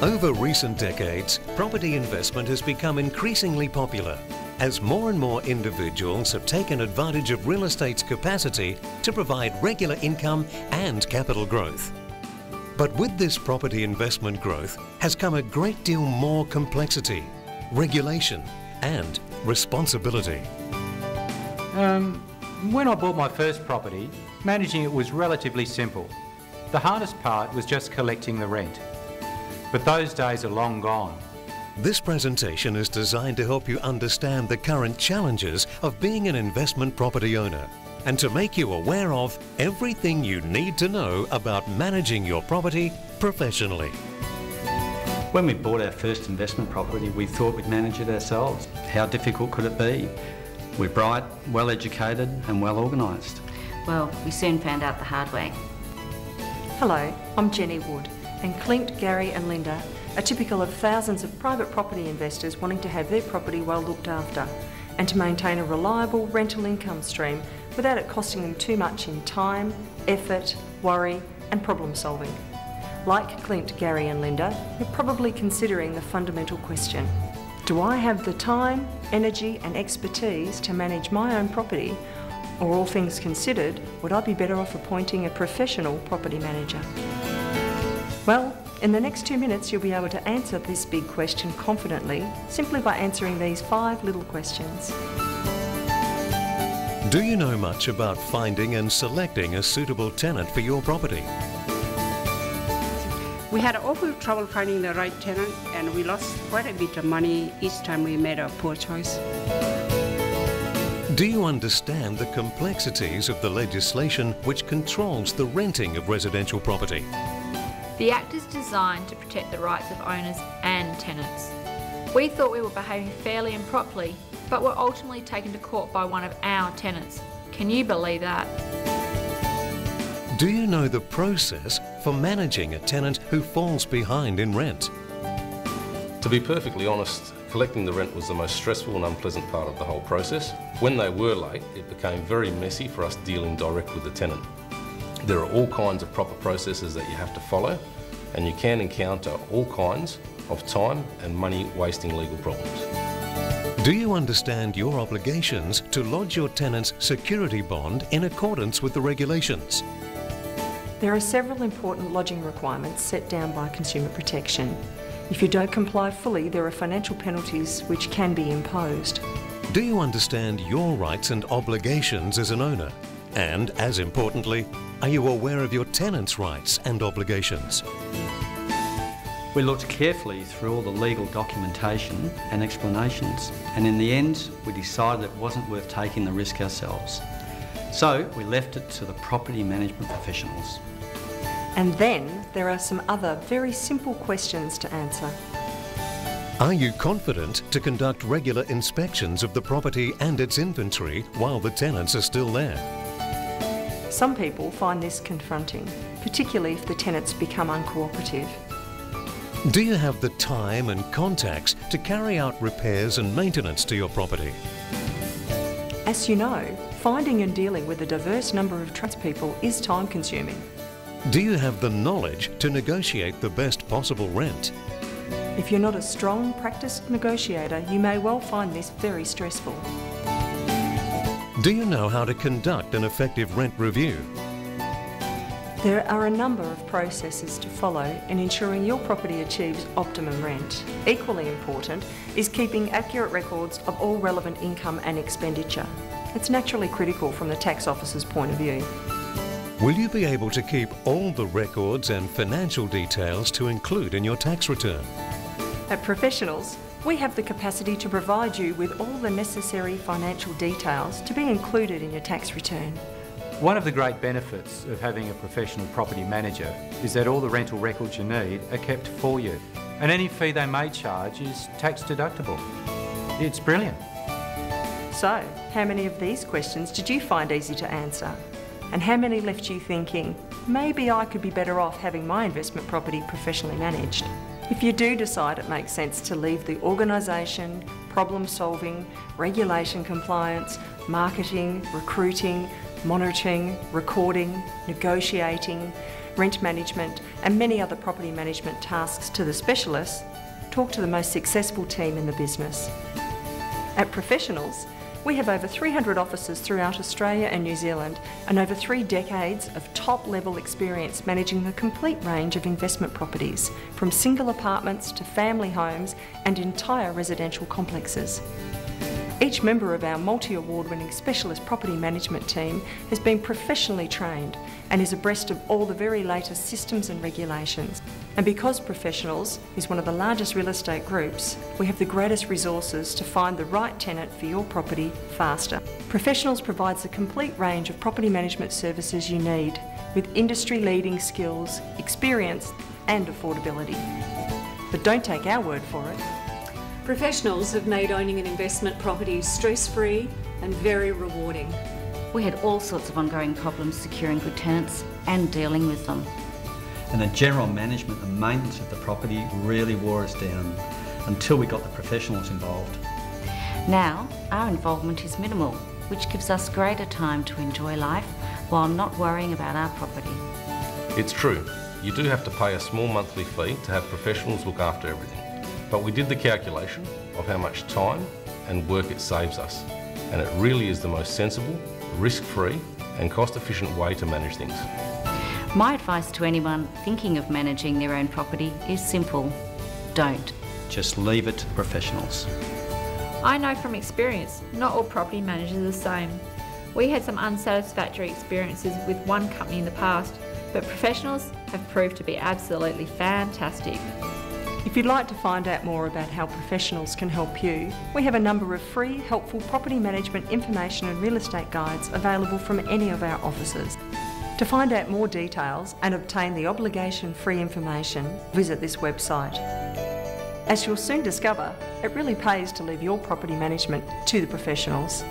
Over recent decades, property investment has become increasingly popular as more and more individuals have taken advantage of real estate's capacity to provide regular income and capital growth. But with this property investment growth has come a great deal more complexity, regulation and responsibility. When I bought my first property, managing it was relatively simple. The hardest part was just collecting the rent. But those days are long gone. This presentation is designed to help you understand the current challenges of being an investment property owner and to make you aware of everything you need to know about managing your property professionally. When we bought our first investment property, we thought we'd manage it ourselves. How difficult could it be? We're bright, well educated and well organised. Well, we soon found out the hard way. Hello, I'm Jenny Wood, and Clint, Gary and Linda are typical of thousands of private property investors wanting to have their property well looked after and to maintain a reliable rental income stream without it costing them too much in time, effort, worry and problem solving. Like Clint, Gary and Linda, you're probably considering the fundamental question: do I have the time, energy and expertise to manage my own property, or all things considered, would I be better off appointing a professional property manager? Well, in the next 2 minutes you'll be able to answer this big question confidently simply by answering these 5 little questions. Do you know much about finding and selecting a suitable tenant for your property? We had awful trouble finding the right tenant and we lost quite a bit of money each time we made a poor choice. Do you understand the complexities of the legislation which controls the renting of residential property? The Act is designed to protect the rights of owners and tenants. We thought we were behaving fairly and properly, but were ultimately taken to court by one of our tenants. Can you believe that? Do you know the process for managing a tenant who falls behind in rent? To be perfectly honest, collecting the rent was the most stressful and unpleasant part of the whole process. When they were late, it became very messy for us dealing direct with the tenant. There are all kinds of proper processes that you have to follow, and you can encounter all kinds of time and money wasting legal problems. Do you understand your obligations to lodge your tenant's security bond in accordance with the regulations? There are several important lodging requirements set down by Consumer Protection. If you don't comply fully, there are financial penalties which can be imposed. Do you understand your rights and obligations as an owner? And, as importantly, are you aware of your tenant's rights and obligations? We looked carefully through all the legal documentation and explanations, and in the end we decided it wasn't worth taking the risk ourselves. So we left it to the property management professionals. And then there are some other very simple questions to answer. Are you confident to conduct regular inspections of the property and its inventory while the tenants are still there? Some people find this confronting, particularly if the tenants become uncooperative. Do you have the time and contacts to carry out repairs and maintenance to your property? As you know, finding and dealing with a diverse number of tradespeople is time-consuming. Do you have the knowledge to negotiate the best possible rent? If you're not a strong, practiced negotiator, you may well find this very stressful. Do you know how to conduct an effective rent review? There are a number of processes to follow in ensuring your property achieves optimum rent. Equally important is keeping accurate records of all relevant income and expenditure. It's naturally critical from the tax officer's point of view. Will you be able to keep all the records and financial details to include in your tax return? At Professionals, we have the capacity to provide you with all the necessary financial details to be included in your tax return. One of the great benefits of having a professional property manager is that all the rental records you need are kept for you, and any fee they may charge is tax deductible. It's brilliant. So, how many of these questions did you find easy to answer? And how many left you thinking, maybe I could be better off having my investment property professionally managed? If you do decide it makes sense to leave the organisation, problem solving, regulation compliance, marketing, recruiting, monitoring, recording, negotiating, rent management and many other property management tasks to the specialists, talk to the most successful team in the business. At Professionals, we have over 300 offices throughout Australia and New Zealand and over 3 decades of top-level experience managing the complete range of investment properties, from single apartments to family homes and entire residential complexes. Each member of our multi-award-winning specialist property management team has been professionally trained and is abreast of all the very latest systems and regulations. And because Professionals is one of the largest real estate groups, we have the greatest resources to find the right tenant for your property faster. Professionals provides a complete range of property management services you need, with industry-leading skills, experience and affordability. But don't take our word for it. Professionals have made owning an investment property stress-free and very rewarding. We had all sorts of ongoing problems securing good tenants and dealing with them. And the general management and maintenance of the property really wore us down until we got the professionals involved. Now, our involvement is minimal, which gives us greater time to enjoy life while not worrying about our property. It's true, you do have to pay a small monthly fee to have Professionals look after everything. But we did the calculation of how much time and work it saves us, and it really is the most sensible, risk-free and cost-efficient way to manage things. My advice to anyone thinking of managing their own property is simple: don't. Just leave it to professionals. I know from experience, not all property managers are the same. We had some unsatisfactory experiences with one company in the past, but Professionals have proved to be absolutely fantastic. If you'd like to find out more about how Professionals can help you, we have a number of free, helpful property management information and real estate guides available from any of our offices. To find out more details and obtain the obligation-free information, visit this website. As you'll soon discover, it really pays to leave your property management to the professionals.